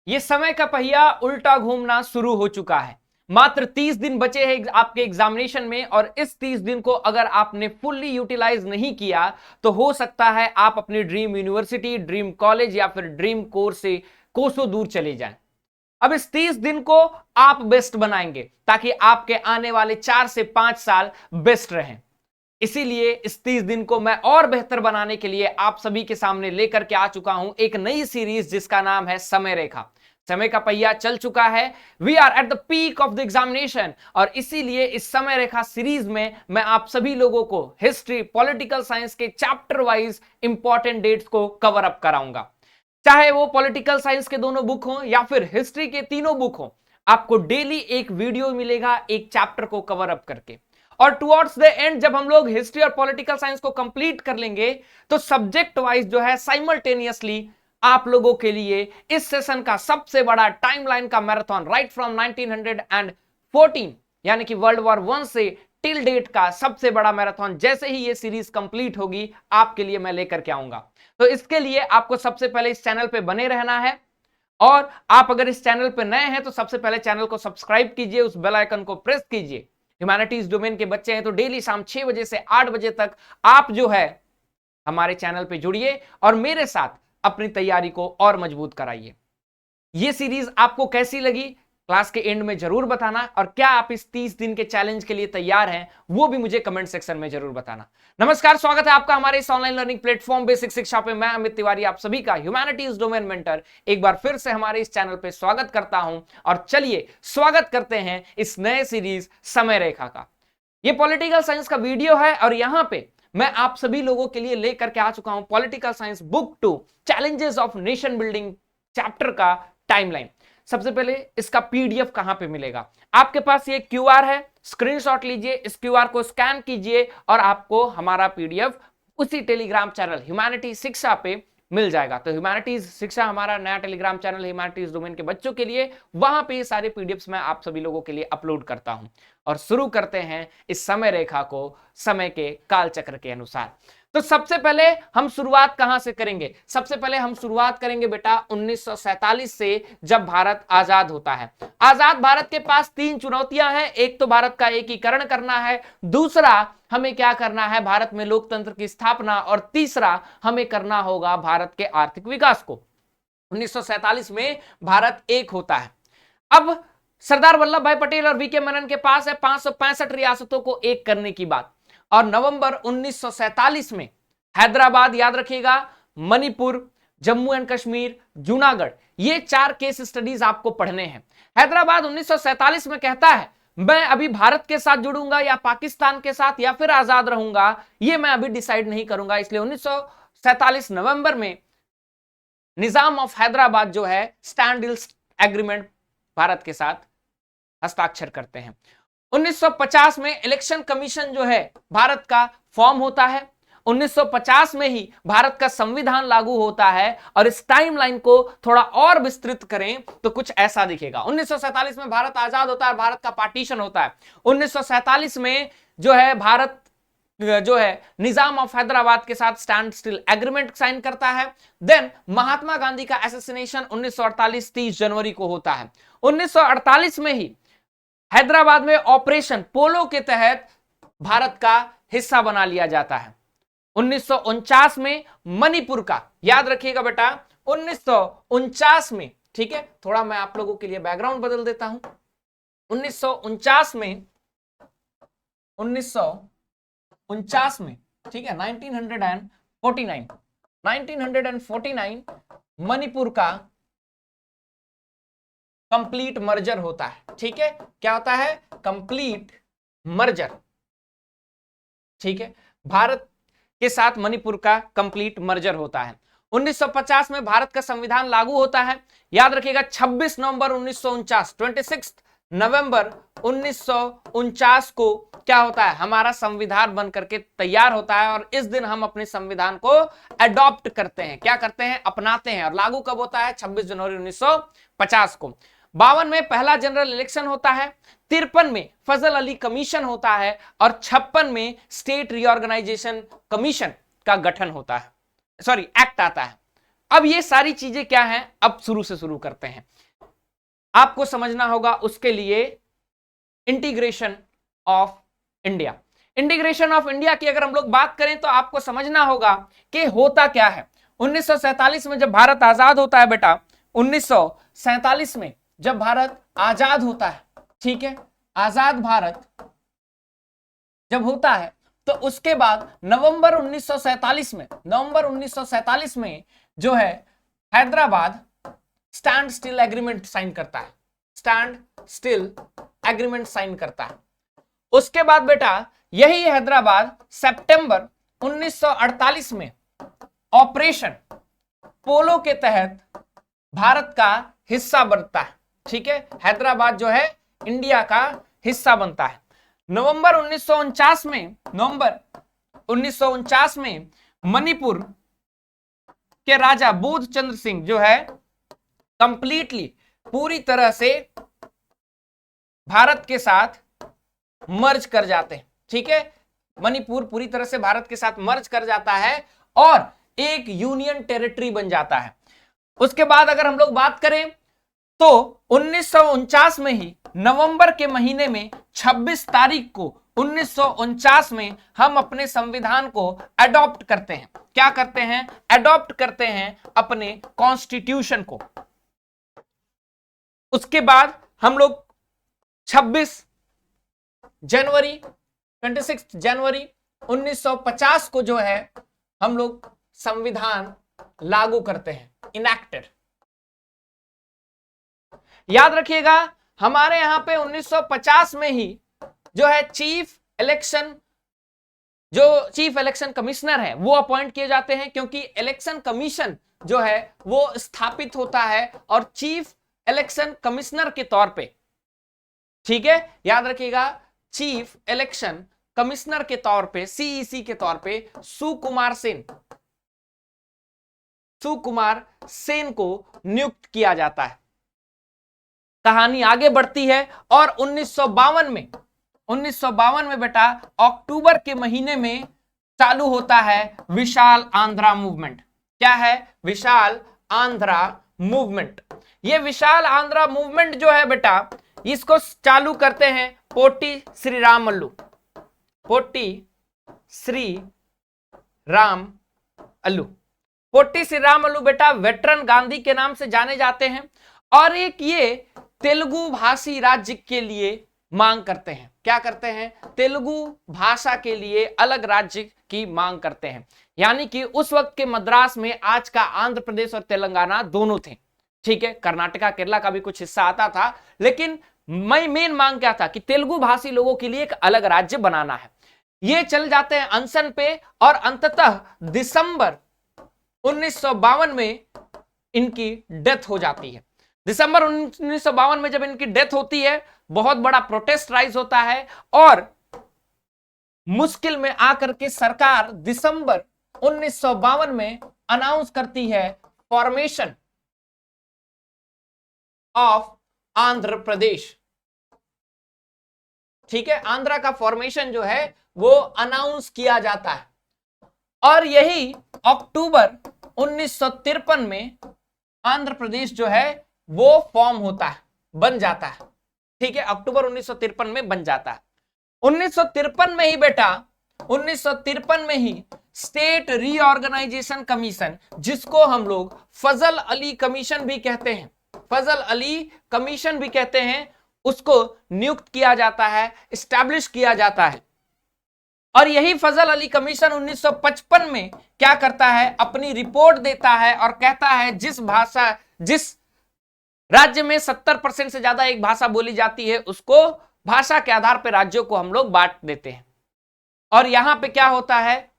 ये समय का पहिया उल्टा घूमना शुरू हो चुका है। मात्र 30 दिन बचे हैं आपके एग्जामिनेशन में, और इस 30 दिन को अगर आपने फुल्ली यूटिलाइज नहीं किया तो हो सकता है आप अपनी ड्रीम यूनिवर्सिटी, ड्रीम कॉलेज या फिर ड्रीम कोर्स से कोसों दूर चले जाएं। अब इस 30 दिन को आप बेस्ट बनाएंगे ताकि आपके आने वाले 4 से 5 साल बेस्ट रहें। इसीलिए इस 30 दिन को मैं और बेहतर बनाने के लिए आप सभी के सामने लेकर के आ चुका हूं एक नई सीरीज जिसका नाम है समय रेखा। समय का पहिया चल चुका है, we are at the peak of the examination, और इसीलिए इस समय रेखा सीरीज में मैं आप सभी लोगों को हिस्ट्री, पॉलिटिकल साइंस के चैप्टर वाइज इंपॉर्टेंट डेट्स को कवर अप कराऊंगा। चाहे वो पॉलिटिकल साइंस के दोनों बुक हो या फिर हिस्ट्री के तीनों बुक हो, आपको डेली एक वीडियो मिलेगा एक चैप्टर को कवर अप करके। और टुवर्ड्स द एंड जब हम लोग हिस्ट्री और पॉलिटिकल साइंस को कंप्लीट कर लेंगे तो सब्जेक्ट वाइज जो है साइमल्टेनियसली आप लोगों के लिए इस सेशन का सबसे बड़ा टाइमलाइन का मैराथन राइट फ्रॉम 1914 यानी कि वर्ल्ड वॉर 1 से टिल डेट का सबसे बड़ा मैराथन जैसे ही ये सीरीज कंप्लीट होगी आपके लिए मैं लेकर के आऊंगा। तो इसके लिए आपको सबसे पहले इस चैनल पे बने रहना है, और आप अगर इस चैनल पे नए हैं तो सबसे पहले चैनल को सब्सक्राइब कीजिए, उस बेल आइकन को प्रेस कीजिए। ह्यूमैनिटीज डोमेन के बच्चे हैं तो डेली शाम 6 बजे से 8 बजे तक आप जो है हमारे चैनल पे जुड़िए और मेरे साथ अपनी तैयारी को और मजबूत कराइए। ये सीरीज आपको कैसी लगी क्लास के एंड में जरूर बताना, और क्या आप इस 30 दिन के चैलेंज के लिए तैयार हैं वो भी मुझे कमेंट सेक्शन में जरूर बताना। नमस्कार, स्वागत है आपका हमारे इस ऑनलाइन लर्निंग प्लेटफॉर्म बेसिक शिक्षा पे। मैं अमित तिवारी आप सभी का ह्यूमैनिटीज डोमेन मेंटर एक बार फिर से हमारे इस चैनल पे स्वागत करता हूं, और चलिए स्वागत करते हैं इस नए सीरीज समय रेखा का। ये पॉलिटिकल साइंस का वीडियो है और यहां पे मैं आप सभी लोगों के लिए लेकर के आ चुका हूं political science book 2 challenges of nation building chapter का टाइमलाइन। सबसे पहले इसका पीडीएफ कहां पे मिलेगा? आपके पास ये क्यूआर है, स्क्रीनशॉट लीजिए, इस क्यूआर को स्कैन कीजिए और आपको हमारा पीडीएफ उसी टेलीग्राम चैनल ह्यूमैनिटी शिक्षा पे मिल जाएगा। तो ह्यूमैनिटीज शिक्षा हमारा नया टेलीग्राम चैनल ह्यूमैनिटीज डोमेन के बच्चों के लिए, वहां पे ये सारे पीडीएफ्स मैं आप सभी लोगों के लिए अपलोड करता हूं। और शुरू करते हैं इस समय रेखा को समय के कालचक्र के अनुसार। तो सबसे पहले हम शुरुआत कहां से करेंगे? सबसे पहले हम शुरुआत करेंगे बेटा 1947 से, जब भारत आजाद होता है। आजाद भारत के पास 3 चुनौतियां हैं। एक तो भारत का एकीकरण करना है, दूसरा हमें क्या करना है भारत में लोकतंत्र की स्थापना, और तीसरा हमें करना होगा भारत के आर्थिक विकास को। 1947 में भारत एक होता है। अब सरदार वल्लभ भाई पटेल और वीके मेनन के पास है 565 रियासतों को एक करने की बात, और नवंबर 1947 में हैदराबाद, याद रखिएगा, मणिपुर, जम्मू एंड कश्मीर, जूनागढ़, ये 4 केस स्टडीज आपको पढ़ने हैं। हैदराबाद 1947 में कहता है मैं अभी भारत के साथ जुड़ूंगा या पाकिस्तान के साथ या फिर आजाद रहूंगा, ये मैं अभी डिसाइड नहीं करूंगा। इसलिए 1947 नवंबर में निजाम ऑफ हैदराबाद जो है स्टैंड डील एग्रीमेंट भारत के साथ हस्ताक्षर करते हैं। 1950 में इलेक्शन कमीशन जो है भारत का फॉर्म होता है। 1950 में ही भारत का संविधान लागू होता है, और इस टाइमलाइन को थोड़ा और विस्तृत करें तो कुछ ऐसा दिखेगा। 1947 में भारत आजाद होता है, भारत का पार्टीशन होता है। 1947 में जो है भारत जो है निजाम ऑफ हैदराबाद के साथ स्टैंड स्टिल एग्रीमेंट साइन करता है। देन महात्मा गांधी का असैसिनेशन 1948 30 जनवरी को होता है। 1948 में ही हैदराबाद में ऑपरेशन पोलो के तहत भारत का हिस्सा बना लिया जाता है। 1949 में मणिपुर का, याद रखिएगा बेटा, 1949 में, ठीक है, थोड़ा मैं आप लोगों के लिए बैकग्राउंड बदल देता हूं। 1949 में, 1949 में, ठीक है, 1949 मणिपुर का कंप्लीट मर्जर होता है। ठीक है, क्या होता है? Complete merger. ठीक है, भारत के साथ मणिपुर का कंप्लीट मर्जर होता है। 1950 में भारत का संविधान लागू होता है। याद रखिएगा 26 नवंबर 1949, 26 नवंबर 1949 को क्या होता है? हमारा संविधान बन करके तैयार होता है, और इस दिन हम अपने संविधान को अडॉप्ट करते हैं। क्या करते हैं? अपनाते हैं। और लागू कब होता है? 26 जनवरी 1950 को। 52 में पहला जनरल इलेक्शन होता है। 53 में फजल अली कमीशन होता है, और 56 में स्टेट रीऑर्गेनाइजेशन कमीशन का गठन होता है, सॉरी एक्ट आता है। अब ये सारी चीजें क्या हैं, अब शुरू से शुरू करते हैं। आपको समझना होगा उसके लिए integration of India. Integration of India की अगर हम लोग बात करें तो आपको समझना होगा कि होता क्या है। 1947 में जब भारत आजाद होता है बेटा, 1947 में जब भारत आजाद होता है, ठीक है, आजाद भारत जब होता है तो उसके बाद नवंबर 1947 में जो है Hyderabad standstill agreement sign करता है, स्टैंड स्टिल एग्रीमेंट साइन करता है। उसके बाद बेटा यही हैदराबाद सितंबर 1948 में ऑपरेशन पोलो के तहत भारत का हिस्सा बनता है, ठीक है, हैदराबाद जो है इंडिया का हिस्सा बनता है। नवंबर 1949 में मणिपुर के राजा बोध चंद्र सिंह जो है कंप्लीटली पूरी तरह से भारत के साथ मर्ज कर जाते हैं, ठीक है, मणिपुर पूरी तरह से भारत के साथ मर्ज कर जाता है और एक यूनियन टेरिटरी बन जाता है। उसके बाद अगर हम लोग बात करें तो 1949 में ही नवंबर के महीने में 26 तारीख को 1949 में हम अपने संविधान को अडॉप्ट करते हैं। क्या करते हैं? अडॉप्ट करते हैं अपने कॉन्स्टिट्यूशन को। उसके बाद हम लोग 26 जनवरी 1950 को जो है हम लोग संविधान लागू करते हैं, इनैक्टेड। याद रखिएगा हमारे यहां पे 1950 में ही जो है चीफ इलेक्शन कमिश्नर है वो अपॉइंट किए जाते हैं, क्योंकि इलेक्शन कमीशन जो है वो स्थापित होता है और चीफ इलेक्शन कमिश्नर के तौर पे, ठीक है, याद रखिएगा चीफ इलेक्शन कमिश्नर के तौर पे, सीईसी के तौर पे सुकुमार सेन को नियुक्त किया जाता है। कहानी आगे बढ़ती है और 1952 में बेटा अक्टूबर के महीने में चालू होता है विशाल आंध्रा मूवमेंट। क्या है? विशाल आंध्रा मूवमेंट। ये विशाल आंध्रा मूवमेंट जो है बेटा इसको चालू करते हैं पोटी श्री राम अल्लू बेटा वेटरन गांधी के नाम से जाने जाते हैं और एक ये तेलुगु भाषी राज्य के लिए मांग करते हैं। क्या करते हैं? तेलुगु भाषा के लिए अलग राज्य की मांग करते हैं। यानी कि उस वक्त के मद्रास में आज का आंध्र प्रदेश और तेलंगाना दोनों थे, ठीक है, कर्नाटका केरला का भी कुछ हिस्सा आता था, लेकिन मेन मांग क्या था कि तेलुगु भाषी लोगों के लिए एक अलग राज्य बनाना है। ये चल जाते हैं अनशन पे और अंततः दिसंबर 1952 में इनकी डेथ हो जाती है। दिसंबर 1952 में जब इनकी डेथ होती है बहुत बड़ा प्रोटेस्ट राइज होता है और मुश्किल में आकर के सरकार दिसंबर 1952 में अनाउंस करती है फॉर्मेशन ऑफ आंध्र प्रदेश, ठीक है, आंध्रा का फॉर्मेशन जो है वो अनाउंस किया जाता है और यही अक्टूबर 1953 में आंध्र प्रदेश जो है वो फॉर्म होता है, बन जाता है, ठीक है, अक्टूबर 1953 में बन जाता है। 1953 में ही बेटा 1953 में ही स्टेट रीऑर्गेनाइजेशन कमीशन, जिसको हम लोग फजल अली कमीशन भी कहते हैं, उसको नियुक्त किया जाता है, इस्टेब्लिश किया जाता है। और यही फजल अली कमीशन 1955 में क्या करता है? अपनी रिपोर्ट देता है और कहता है जिस राज्य में 70% से ज्यादा एक भाषा बोली जाती है उसको भाषा के आधार पर राज्यों को हम लोग बांट देते हैं। और यहां पे क्या होता है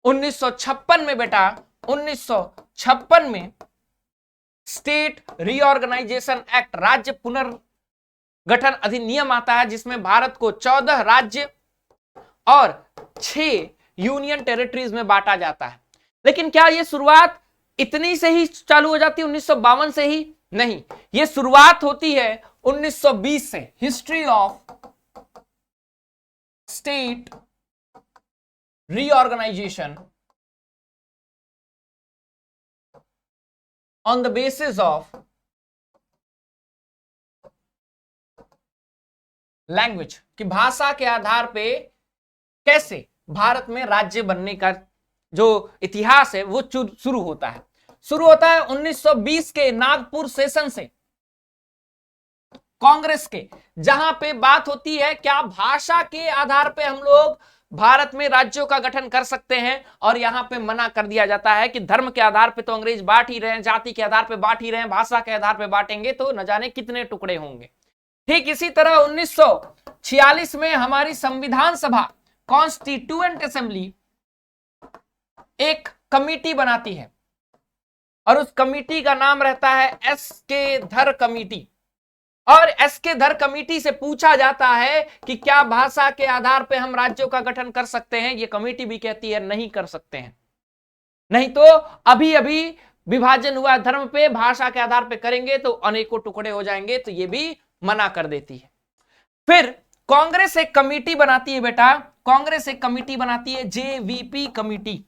1956 में बेटा 1956 में स्टेट रीऑर्गेनाइजेशन एक्ट, राज्य पुनर्गठन अधिनियम आता है, जिसमें भारत को 14 राज्य और 6 यूनियन टेरिटरीज में बांटा जाता है। लेकिन क्या यह शुरुआत इतनी से ही चालू हो जाती है 1952 से ही? नहीं, यह शुरुआत होती है 1920 से। History of state reorganisation on the basis of language, कि भाषा के आधार पे कैसे भारत में राज्य बनने का जो इतिहास है वो शुरू होता है। शुरू होता है 1920 के नागपुर सेशन से, कांग्रेस के, जहां पे बात होती है क्या भाषा के आधार पे हम लोग भारत में राज्यों का गठन कर सकते हैं, और यहां पे मना कर दिया जाता है कि धर्म के आधार पे तो अंग्रेज बांट ही रहे हैं, जाति के आधार पे बांट ही रहे हैं, भाषा के आधार पे बांटेंगे तो न जाने कितने टुकड़े होंगे। ठीक इसी तरह 1946 में हमारी संविधान सभा, कॉन्स्टिट्यूएंट असेंबली, एक कमिटी बनाती है और उस कमिटी का नाम रहता है एस.के. धर कमिटी। और एस.के. धर कमिटी से पूछा जाता है कि क्या भाषा के आधार पे हम राज्यों का गठन कर सकते हैं। ये कमिटी भी कहती है नहीं कर सकते हैं, नहीं तो अभी अभी विभाजन हुआ धर्म पे, भाषा के आधार पे करेंगे तो अनेकों टुकड़े हो जाएंगे, तो ये भी मना कर देती है। फिर कांग्रेस एक कमिटी बनाती है बेटा, कांग्रेस एक कमिटी बनाती है जेवीपी कमिटी।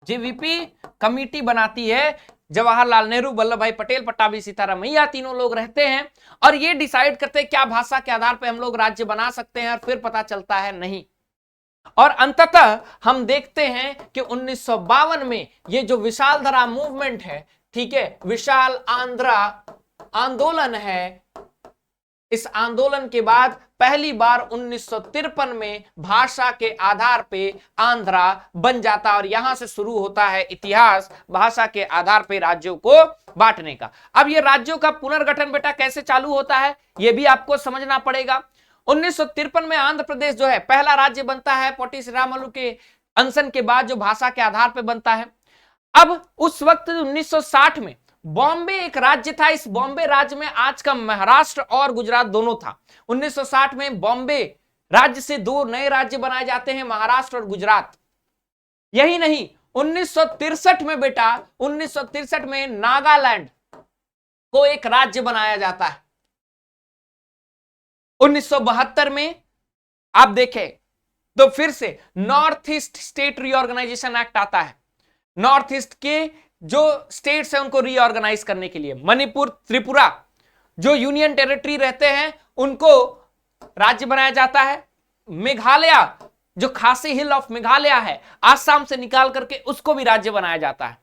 जेवीपी कमिटी बनाती है, जवाहरलाल नेहरू, वल्लभ भाई पटेल, पट्टाभी सीतारामैया, तीनों लोग रहते हैं और ये डिसाइड करते हैं क्या भाषा के आधार पे हम लोग राज्य बना सकते हैं, और फिर पता चलता है नहीं। और अंततः हम देखते हैं कि 1952 में ये जो विशाल धारा मूवमेंट है, ठीक है, विशाल आंध्रा आंदोलन है, इस आंदोलन के बाद पहली बार 1953 में भाषा के आधार पे आंध्रा बन जाता और यहां से शुरू होता है इतिहास भाषा के आधार पे राज्यों को बांटने का। अब ये राज्यों का पुनर्गठन बेटा कैसे चालू होता है ये भी आपको समझना पड़ेगा। 1953 में आंध्र प्रदेश जो है पहला राज्य बनता है, पोटी श्रीरामुलु के अनशन के बाद जो भाषा के आधार पर बनता है। अब उस वक्त 1960 में बॉम्बे एक राज्य था, इस बॉम्बे राज्य में आज का महाराष्ट्र और गुजरात दोनों था। 1960 में बॉम्बे राज्य से दो नए राज्य बनाए जाते हैं, महाराष्ट्र और गुजरात। यही नहीं, 1963 में बेटा 1963 में नागालैंड को एक राज्य बनाया जाता है। 1972 में आप देखें तो फिर से north east state reorganisation act आता है। नॉर्थ ईस्ट के जो स्टेट्स हैं उनको रीऑर्गेनाइज करने के लिए, मणिपुर, त्रिपुरा जो यूनियन टेरिटरी रहते हैं उनको राज्य बनाया जाता है। मेघालय जो खासी हिल ऑफ मेघालय है आसाम से निकाल करके उसको भी राज्य बनाया जाता है।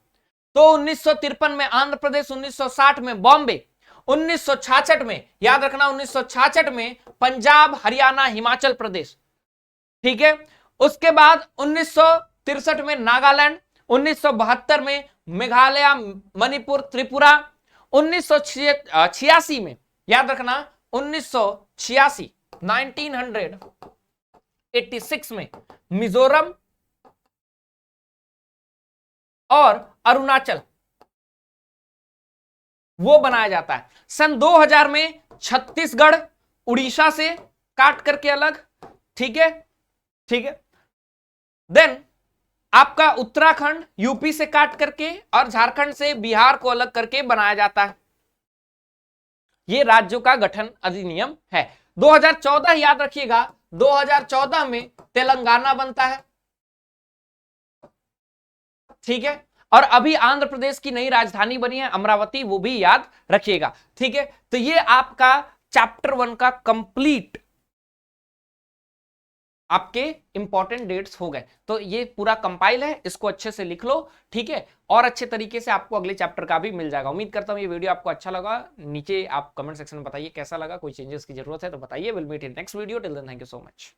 तो 1953 में आंध्र प्रदेश, 1960 में बॉम्बे, 1966 में याद रखना 1966 में पंजाब, हरियाणा, हिमाचल प्रदेश, ठीक है। उसके बाद 1963 में नागालैंड, 1972 में मेघालय, मणिपुर, त्रिपुरा, 1986 में याद रखना 1986 में मिजोरम और अरुणाचल वो बनाया जाता है। सन 2000 में छत्तीसगढ़ उड़ीसा से काट करके अलग, ठीक है, ठीक है। देन आपका उत्तराखंड यूपी से काट करके और झारखंड से बिहार को अलग करके बनाया जाता है। यह राज्यों का गठन अधिनियम है। 2014 याद रखिएगा, 2014 में तेलंगाना बनता है, ठीक है। और अभी आंध्र प्रदेश की नई राजधानी बनी है अमरावती, वो भी याद रखिएगा, ठीक है। तो ये आपका चैप्टर 1 का कंप्लीट आपके इंपॉर्टेंट डेट्स हो गए। तो ये पूरा कंपाइल है, इसको अच्छे से लिख लो, ठीक है। और अच्छे तरीके से आपको अगले चैप्टर का भी मिल जाएगा। उम्मीद करता हूं ये वीडियो आपको अच्छा लगा। नीचे आप कमेंट सेक्शन में बताइए कैसा लगा, कोई चेंजेस की जरूरत है तो बताइए। Will meet in next video, till then thank you so much.